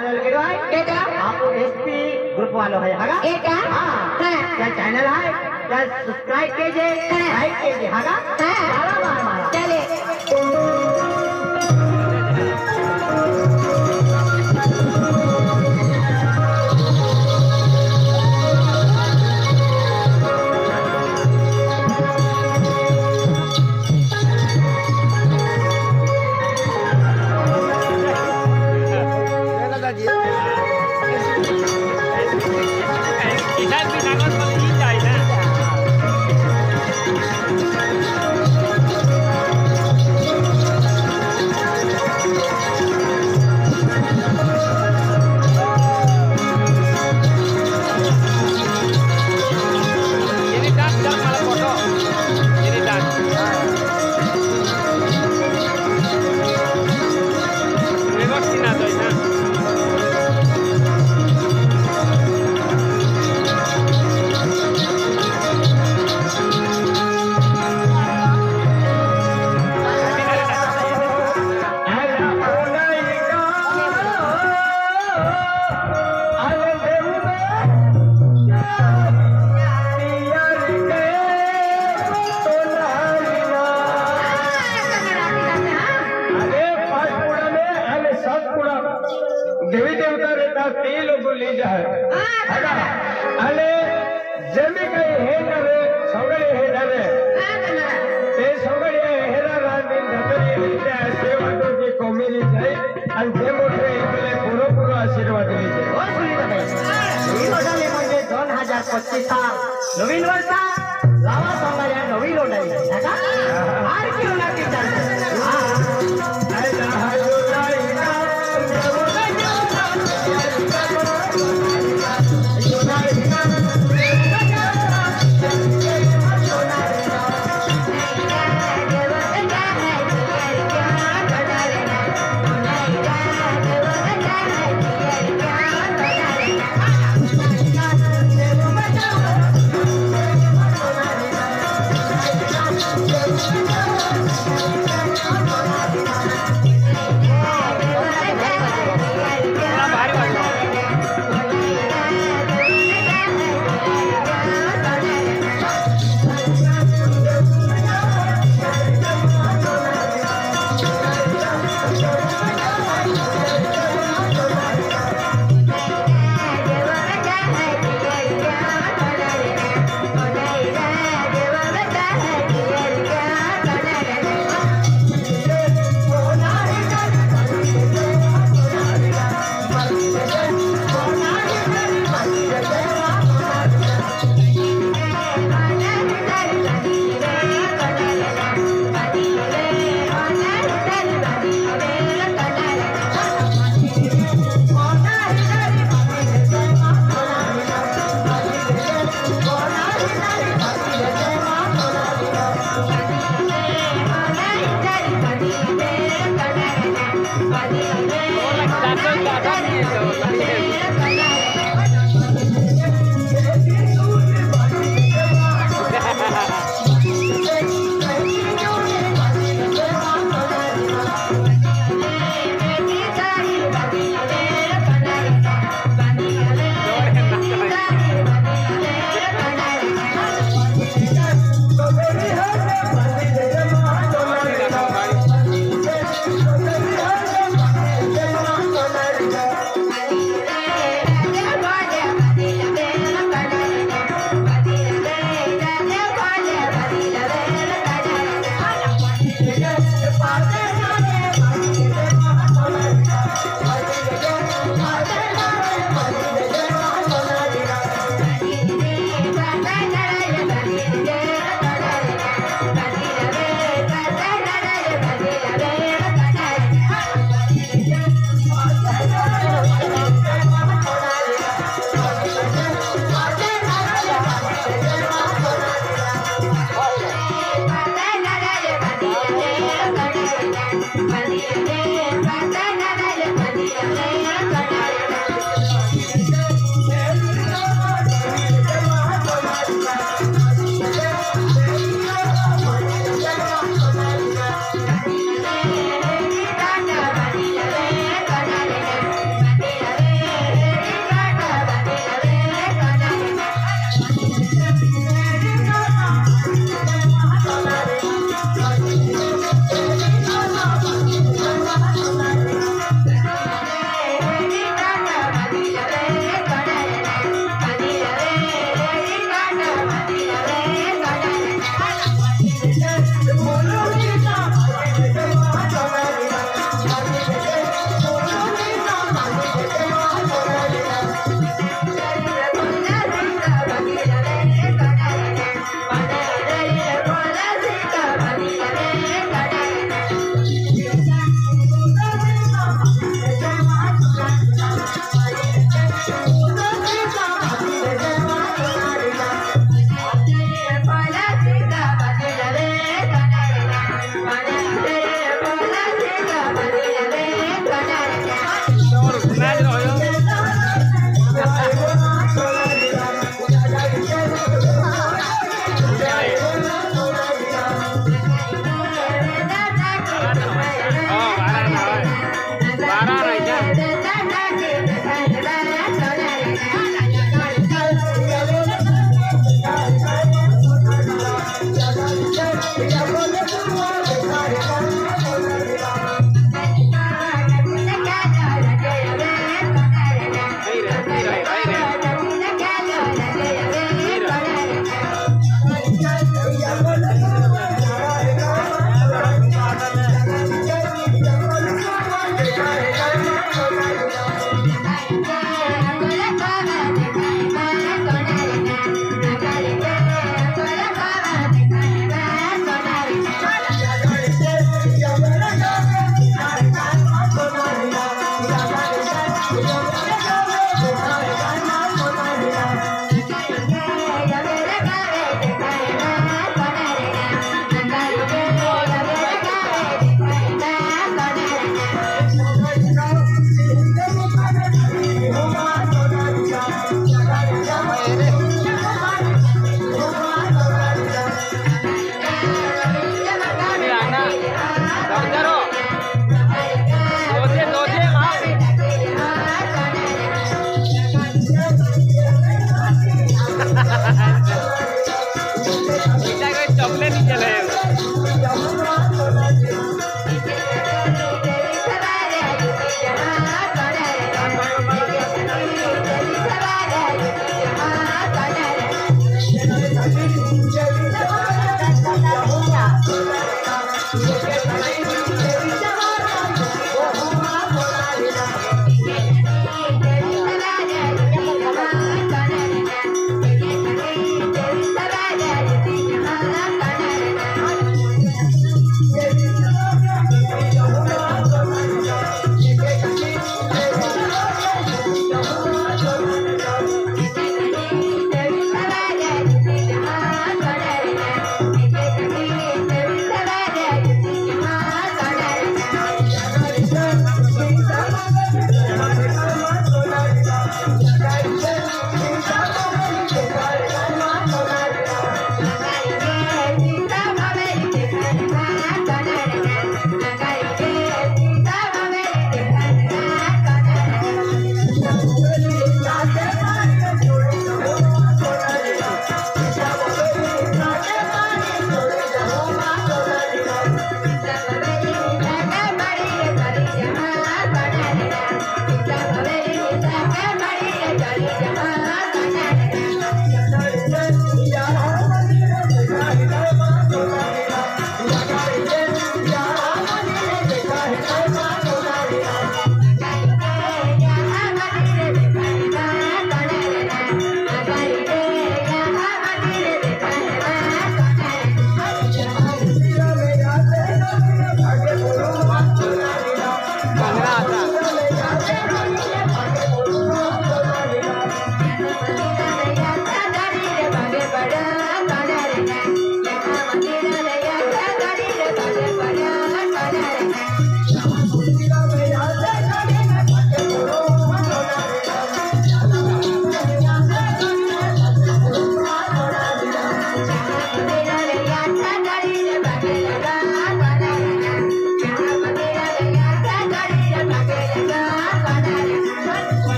आप SP group वालों है क्या चैनल है क्या सब्सक्राइब कीजिए लाइक कीजिए मारा चले देवी देवता रहता ते लोग ले जाए अरे जमी काही हे नवे सगळे हे नवे ते सगळे हेरा रांदी धतरी त्या सेवाची कॉमेडी जाई आणि ते मोठे इकडे पुरो आशीर्वाद दिले हो सुनीताबाई ही बदले म्हणजे 2025 नवीन वर्ष लावा सांगाया नवीन लोटाई आर किलो लागते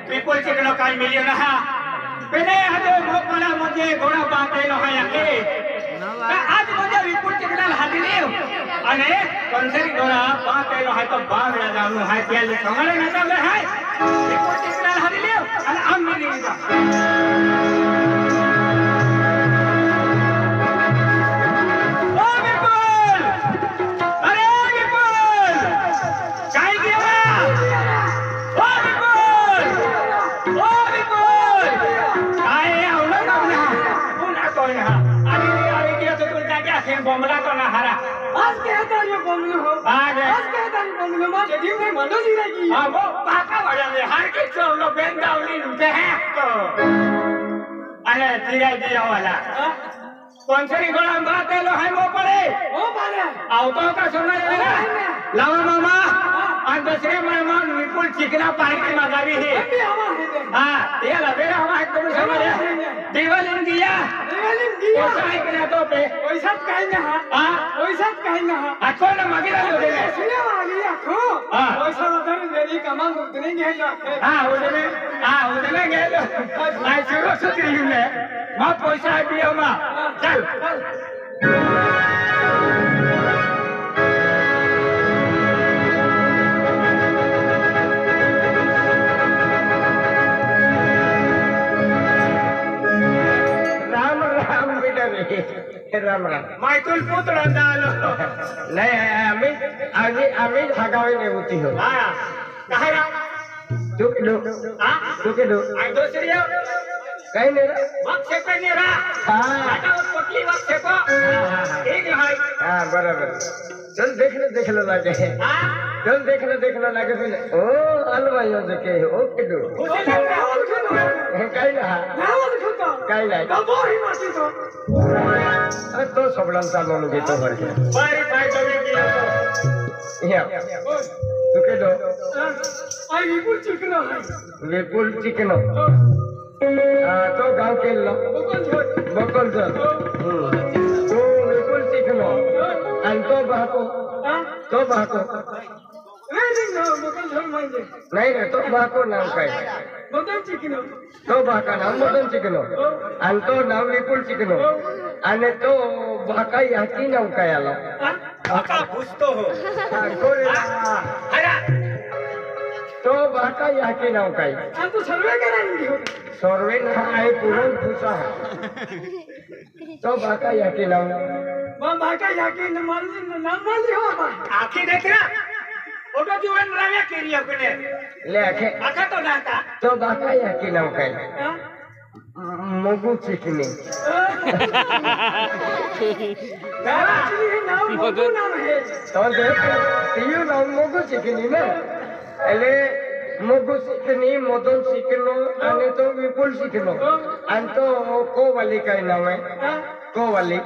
विपुल चिकनो काय मिलियो ना पहले हदे मोकला मुझे घोड़ा बांधे लो है यके आज मुझे विपुल चिकना हाथी ले अने कंसरी घोड़ा बांधे लो है तो बाग लगा लो है क्या ले कमरे में तो है विपुल चिकना हाथी ले अने हम मिलेगा बोमला तो ना हरा आज कहता ये बोमलो हो आज कहता ये बोमलो मां जदी में मनो जी रहेगी हां वो पाका वाला ले हर के चोलो बेंदावली लुटे है तो अरे धीरे दिया वाला कंसरी गोला बाते लो है वो पड़े आओ का समझ लेना लावा मामा आज दूसरे मेहमान विपुल चिकना पार्टी मंगावी है हां ये लबेरा हमारे को समझ देवलिन दिया पैसा इतना तो पे पैसा काहे ना हां पैसा काहे ना आको ना मागिला दे दे सुने वाली आको पैसा उधर मेरी कमांग उतने गेलो हां उतने गेलो आई शुरू सुतरी में मां पैसा दियो मां चल राम राम मायकुल पुत्र डालो नहीं आम्ही भागावे नहीं होती हो हां कहां तू के दो आई दूसरी कहीं नहीं वक्त से पे नहीं रहा हां हटा उस पतली वक्त से को ठीक है हां बराबर चल देख लो लागे हां चल देख लो लागे फिर ओ अलवाइयो देखे ओ के दो कहीं ना कहीं नहीं तो वो ही माटी तो अरे तो सबलन सा लोग के तो भर के बारी भाई कभी किया तो या तू के दो आई विपुल चिकनो तो गांव के लो बकल जो तो विपुल चिकनो अंतो बाको नहीं रे तो बाको नाम काय मदन चिकनो तो बाका नाम मदन चिकनो अंतो नाम विपुल चिकनो अने तो बाका याकी नाम काय आलो बाका पुस्तो हो कोरे अरे तो बाका याकी नाम काय अंतो सर्वे करानी हो सर्वे ना आहे पुरण पुसा तो बाका याकी नाम बाका याकी नाम माली हो आखी देख ना ओटो जीवन राव्या केरी अपने ले आखे तो नाता तो बाका याकी नाम काय मोगू चिकनी नाम है तो देख तीयो नाम मोगू चिकनी ना एले मोगू चिकनी मदन चिकनो आने तो विपुल चिकनो अंतो को वाली का नाम है को वाली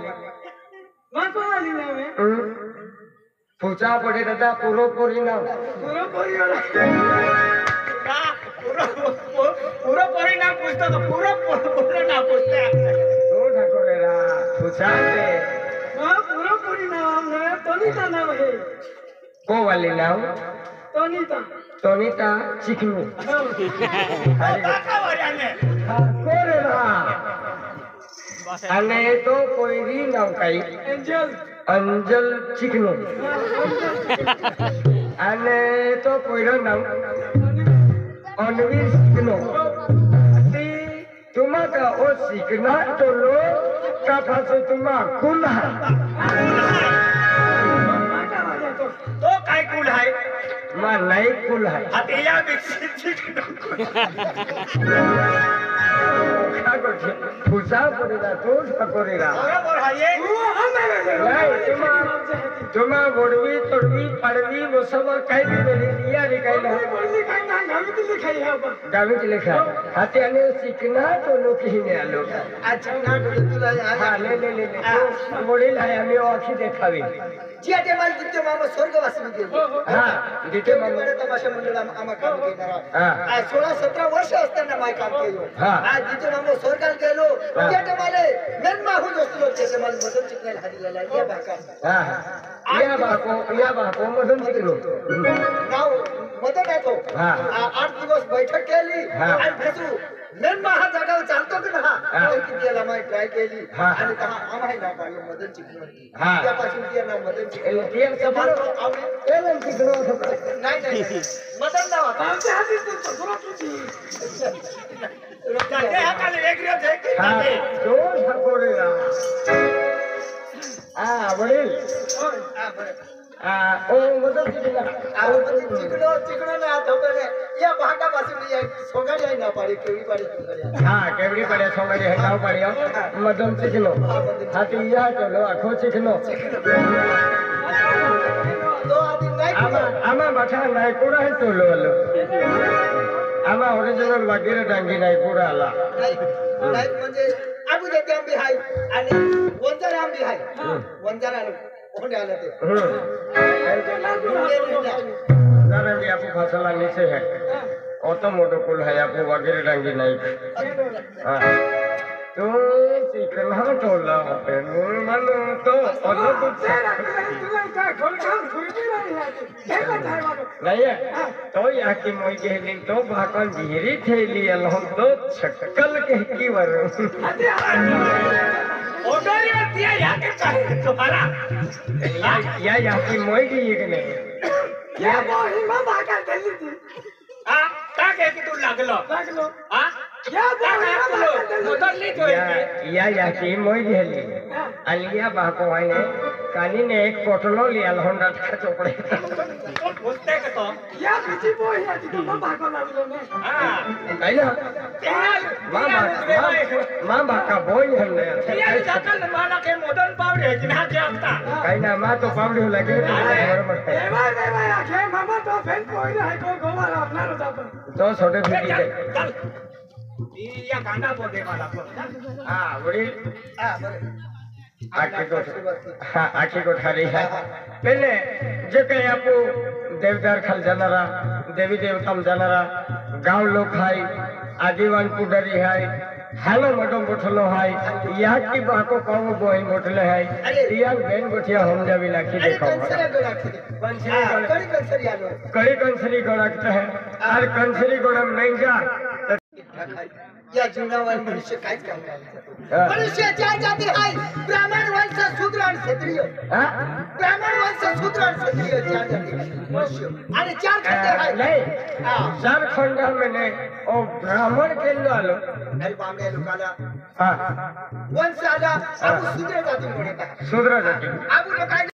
मां को वाली नाम है पूछा पड़े दादा पूरो पूरी नाम पूरो पूरी पूरा पूरी नाम पूछता तो पूरा नाम पूछते तो ठाकुर रा पूछा दे हां पूरा पूरी नाम है तोनीता नाम है को वाली नाम तोनीता चिकनू काका वाले कोरे रा अने तो कोईरी नाम काई अंजल चिकनू अने तो कोईरो नाम अनवीर चिकनो तुम्हारा ओ चिकना तो लो का फासो तुम्हारा कुना मा नाही कुल आहे आता या व्यक्तीची फुसा पडेगा तोच पकोरेगा बरोबर आहे नाही तुम्हा गोडवी तोडवी पडवी वो सब काही भी बोली दिया रे काही गावीत लिखा हाती आणि शिकना तो लोक ही ने आलो अच्छा ना तुला हा ले वडील आहे आम्ही आखी देखावी जी आटे माल तिथे मामा स्वर्गवासी गेले हा जिथे मग तमाशा मंडळ आम्हा काम केला हा 16-17 वर्ष असताना माय काम केलो हा. आज जिथे मामा स्वर्गात गेलो तिथे माले मेन माहू असलो तिथे माल मदन चिकनाला हाडीला या बाका हा या बाको मधून शिकलो नाव मदन येतो हा. 8 दिवस बैठक केली हा. आणि भेटू मेन महा जागावर चालतो की ना हा. किती याला माय ट्राय केली हा. आणि तहा आम्हाला ना पाडलं मदन चिकनवरती हा. त्यापासून ती नाव मदन चिकन तेल सफर तेल शिकलो नाही मदन नाव आता आमच्या हातीत तो सुरक्षित जाते हा काल वेगळं आहे हा तो पकोरेगा हा वडील हा बरं ओ मदत शिकला चिकनो ना धोकडे या भागापासून या सोगाडी आहे ना पाडी केवडी पाडी सोगाडी हा केवडी पड्या सोंगाडी हे नाव पाड्या मदन शिकलो हाती या चलो आखो शिकलो तो आधी नाही आमा बठा नाही कोणा हे तोलो आलो आमा ओरिजिनल वगैरे डांगी नाही कोणा आला नाही म्हणजे आबू देते आंबी हाय आणि वंजार आंबी हाय वंजार आलो कोण आलं ते जरा भी आपको फसल नीचे है ऑटो मोटो कुल है आपको वगैरह डांगी नहीं हाँ तो चिकना टोला पे मन तो और कुछ नहीं है तो यहाँ की मोई के दिन तो भाकन धीरे थैली अलहम तो छक्कल के की वर ओडोरी में दिया या के कहे तुम्हारा या यहाँ की मोई की ये नहीं या वो हिमा भागा दिल्ली थी हां का के की तू लागलो हां या वो हिमा भागा मोदरली तो या की मोई गेली आणि या बाको आहे कानी ने एक पोटलो लिया होंडा का चोपडे बोलते का तो या किसी बोई या की तो भागो लागलो ने हां काय ना मां बाका बोई हल्ले या जाकल माला के मोदन पावडे की ना जे आता काय ना मा तो पावडी लगे बरोबर है ए आखे मामा तो फेन कोई है को गोवा अपना रो जातो तो छोटे फिटी के चल या गांडा बोले वाला हां वडी हा बरं आखी कोठारी है पहले जे काही आपो देवदार खाल जाणारा देवी देवताम जाणारा गाव लोक हाय आदिवान पुढारी हाय हालो मोठो मोठलो हाय या की बाको काव बोई मोठले हाय दिया बेन गोठिया हम जावी लाखी देखो कड़ी कंसरी गोड़ाकते हैं और कंसरी गोड़ा महंगा या जीवनावर मनुष्य काहीच काम नाही मनुष्य चार जाती हाय ब्राह्मण वंश शूद्र आणि क्षत्रिय ब्राह्मण वंश शूद्र आणि क्षत्रिय चार जाती मनुष्य आणि चार खंड हाय नहीं चार खंड मैंने ओ ब्राह्मण के आलो अरे बामण्या लोकाला हाँ वंश आला आपण शूद्र जाती म्हणत आहे शूद्र जाती आपण लोकांना